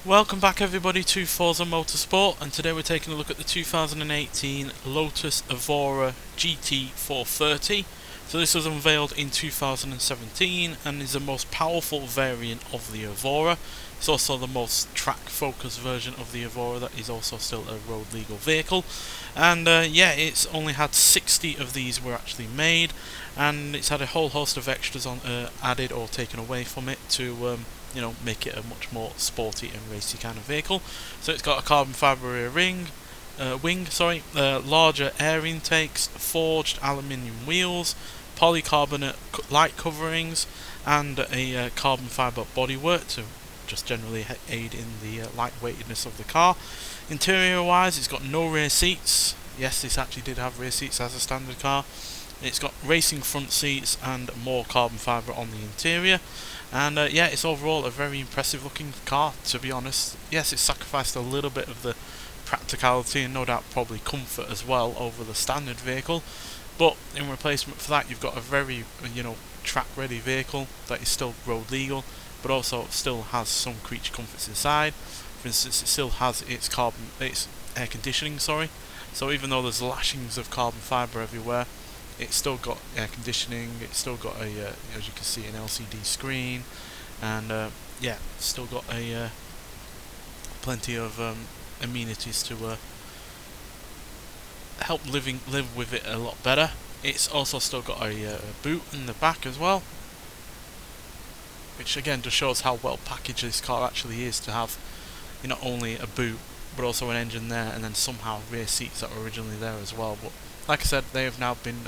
Welcome back everybody to Forza Motorsport, and today we're taking a look at the 2018 Lotus Evora GT430. So this was unveiled in 2017 and is the most powerful variant of the Evora. It's also the most track-focused version of the Evora that is also still a road legal vehicle. And yeah, it's only had 60 of these were actually made, and it's had a whole host of extras on added or taken away from it to you know, make it a much more sporty and racy kind of vehicle. So it's got a carbon fibre rear wing, larger air intakes, forged aluminium wheels, polycarbonate light coverings, and a carbon fibre bodywork to just generally aid in the lightweightedness of the car. Interior wise, it's got no rear seats. Yes, this actually did have rear seats as a standard car. It's got racing front seats and more carbon fibre on the interior. And yeah, it's overall a very impressive looking car, to be honest. Yes, it's sacrificed a little bit of the practicality and no doubt probably comfort as well over the standard vehicle, but in replacement for that you've got a very track ready vehicle that is still road legal, but also still has some creature comforts inside. For instance, it still has its air conditioning, so even though there's lashings of carbon fibre everywhere, it's still got air conditioning, it's still got a, as you can see, an LCD screen, and yeah, still got a plenty of amenities to help live with it a lot better. It's also still got a boot in the back as well, which again just shows how well packaged this car actually is, to have not only a boot but also an engine there, and then somehow rear seats that were originally there as well. But like I said, they have now been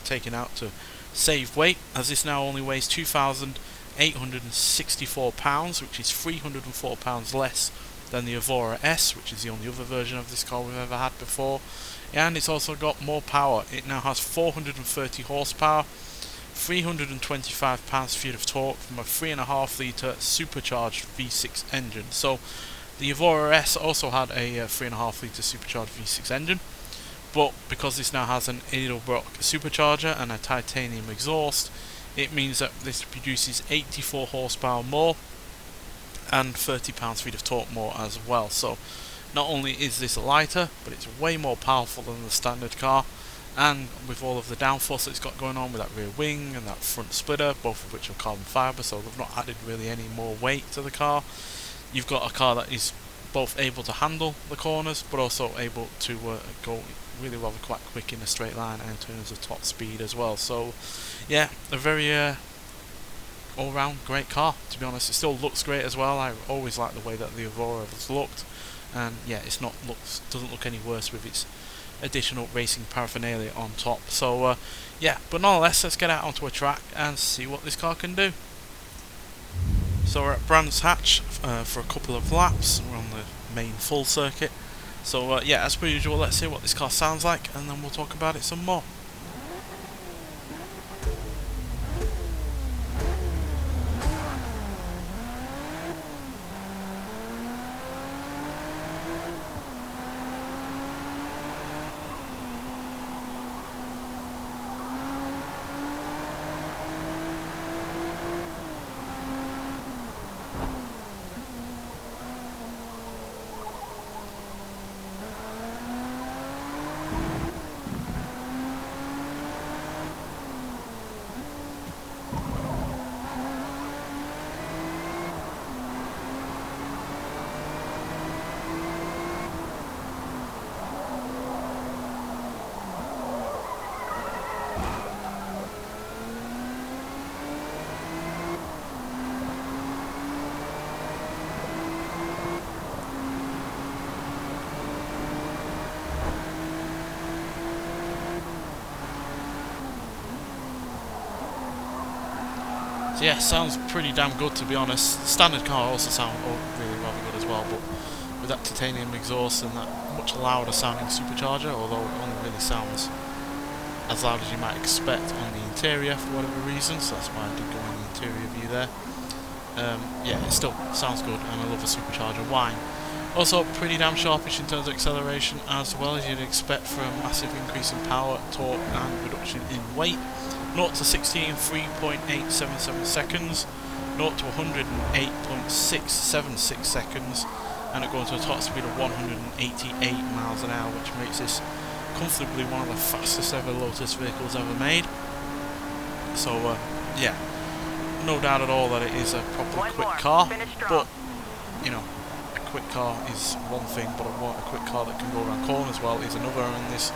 taken out to save weight, as this now only weighs 2,864 pounds, which is 304 pounds less than the Evora S, which is the only other version of this car we've ever had before. And it's also got more power. It now has 430 horsepower, 325 pounds-feet of torque from a 3.5 litre supercharged V6 engine. So the Evora S also had a 3.5 litre supercharged V6 engine, but because this now has an Edelbrock supercharger and a titanium exhaust, it means that this produces 84 horsepower more and 30 pounds-feet of torque more as well. So not only is this lighter, but it's way more powerful than the standard car, and with all of the downforce that it's got going on with that rear wing and that front splitter, both of which are carbon fibre, so they've not added really any more weight to the car. You've got a car that is both able to handle the corners, but also able to go really rather quite quick in a straight line and in terms of top speed as well. So yeah, a very all-round great car, to be honest. It still looks great as well. I always like the way that the Evora has looked, and yeah, doesn't look any worse with its additional racing paraphernalia on top. So yeah, but nonetheless, let's get out onto a track and see what this car can do. So we're at Brands Hatch for a couple of laps. We're on the main full circuit. So yeah, as per usual, let's see what this car sounds like, and then we'll talk about it some more. So yeah, sounds pretty damn good, to be honest. The standard car also sounds really rather good as well, but with that titanium exhaust and that much louder sounding supercharger, although it only really sounds as loud as you might expect on the interior for whatever reason, so that's why I did go in the interior view there. Yeah, it still sounds good, and I love the supercharger whine. Also pretty damn sharpish in terms of acceleration, as well as you'd expect for a massive increase in power, torque and reduction in weight. 0 to 60 in 3.877 seconds, 0 to 108.676 seconds, and it goes to a top speed of 188 miles an hour, which makes this comfortably one of the fastest ever Lotus vehicles ever made. So yeah, no doubt at all that it is a properly quick car, but you know, a quick car is one thing, but a quick car that can go around corners well is another, and this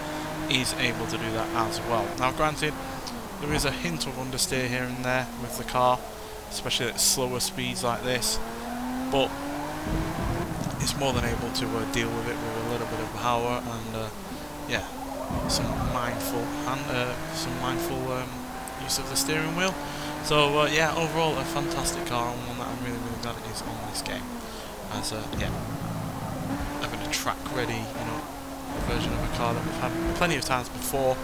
is able to do that as well. Now granted, there is a hint of understeer here and there with the car, especially at slower speeds like this, but it's more than able to deal with it with a little bit of power and yeah, some mindful use of the steering wheel. So yeah, overall a fantastic car, and one that I'm really glad it is on this game. As yeah, having a track ready, you know, version of a car that we've had plenty of times before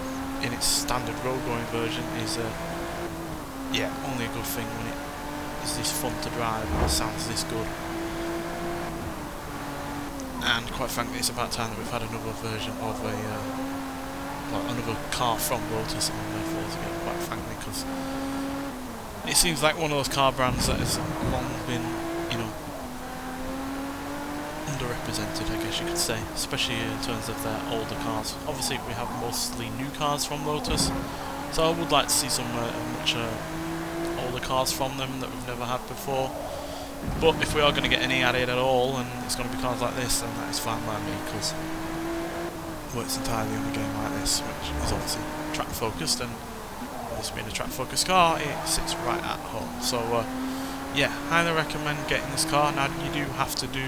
in its standard road going version is yeah, only a good thing when it is this fun to drive and it sounds this good. And quite frankly, it's about time that we've had another version of a well, another car from Lotus on Forza again, quite frankly, because it seems like one of those car brands that has long been, you know, underrepresented, I guess you could say, especially in terms of their older cars. Obviously we have mostly new cars from Lotus, so I would like to see some much older cars from them that we've never had before. But if we are going to get any added at all, and it's going to be cars like this, then that is fine by me, because it works entirely on a game like this, which is obviously track focused, and this being a track focused car, it sits right at home. So yeah, highly recommend getting this car. Now you do have to do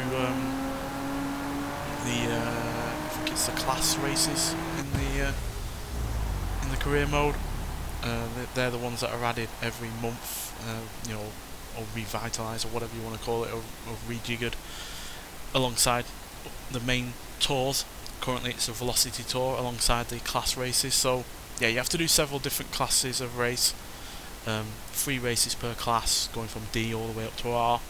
I think it's the class races in the career mode. They're the ones that are added every month, you know, or revitalised, or whatever you want to call it, or rejiggered alongside the main tours. Currently it's a velocity tour alongside the class races, so yeah, you have to do several different classes of race, 3 races per class, going from D all the way up to R.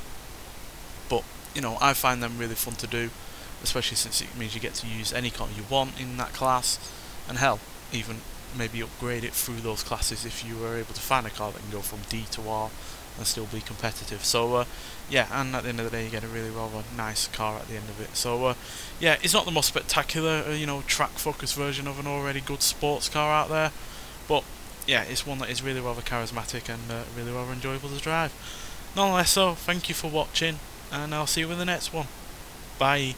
But you know, I find them really fun to do, especially since it means you get to use any car you want in that class, and hell, even maybe upgrade it through those classes if you were able to find a car that can go from D to R and still be competitive. So yeah, and at the end of the day you get a really rather nice car at the end of it. So yeah, it's not the most spectacular you know, track focused version of an already good sports car out there, but yeah, it's one that is really rather charismatic and really rather enjoyable to drive. Nonetheless, so thank you for watching, and I'll see you in the next one. Bye.